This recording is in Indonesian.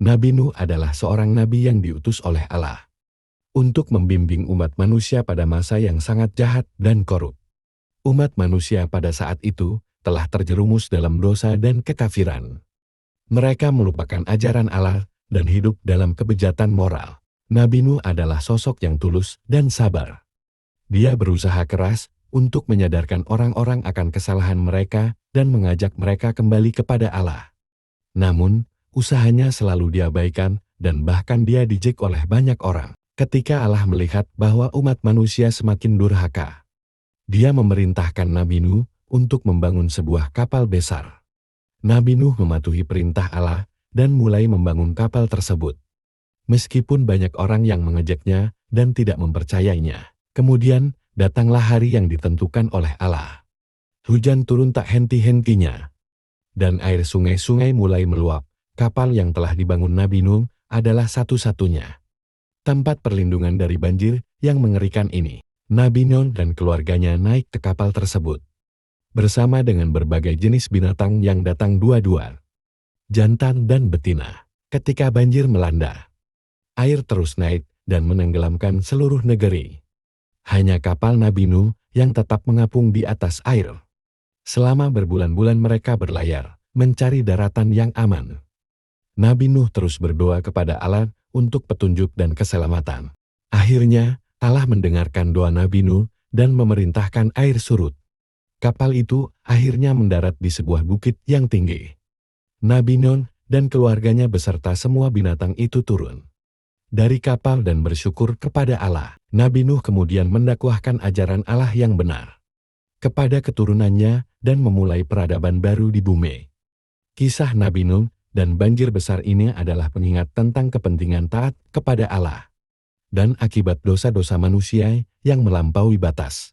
Nabi Nuh adalah seorang nabi yang diutus oleh Allah untuk membimbing umat manusia pada masa yang sangat jahat dan korup. Umat manusia pada saat itu telah terjerumus dalam dosa dan kekafiran. Mereka melupakan ajaran Allah dan hidup dalam kebejatan moral. Nabi Nuh adalah sosok yang tulus dan sabar. Dia berusaha keras untuk menyadarkan orang-orang akan kesalahan mereka dan mengajak mereka kembali kepada Allah. Namun, usahanya selalu diabaikan dan bahkan dia dijek oleh banyak orang. Ketika Allah melihat bahwa umat manusia semakin durhaka, Dia memerintahkan Nabi Nuh untuk membangun sebuah kapal besar. Nabi Nuh mematuhi perintah Allah dan mulai membangun kapal tersebut. Meskipun banyak orang yang mengejeknya dan tidak mempercayainya. Kemudian, datanglah hari yang ditentukan oleh Allah. Hujan turun tak henti-hentinya, dan air sungai-sungai mulai meluap. Kapal yang telah dibangun Nabi Nuh adalah satu-satunya tempat perlindungan dari banjir yang mengerikan ini. Nabi Nuh dan keluarganya naik ke kapal tersebut, bersama dengan berbagai jenis binatang yang datang dua-dua, jantan dan betina. Ketika banjir melanda, air terus naik dan menenggelamkan seluruh negeri. Hanya kapal Nabi Nuh yang tetap mengapung di atas air. Selama berbulan-bulan mereka berlayar, mencari daratan yang aman. Nabi Nuh terus berdoa kepada Allah untuk petunjuk dan keselamatan. Akhirnya, Allah mendengarkan doa Nabi Nuh dan memerintahkan air surut. Kapal itu akhirnya mendarat di sebuah bukit yang tinggi. Nabi Nuh dan keluarganya beserta semua binatang itu turun dari kapal dan bersyukur kepada Allah. Nabi Nuh kemudian mendakwahkan ajaran Allah yang benar kepada keturunannya dan memulai peradaban baru di bumi. Kisah Nabi Nuh dan banjir besar ini adalah pengingat tentang kepentingan taat kepada Allah dan akibat dosa-dosa manusia yang melampaui batas.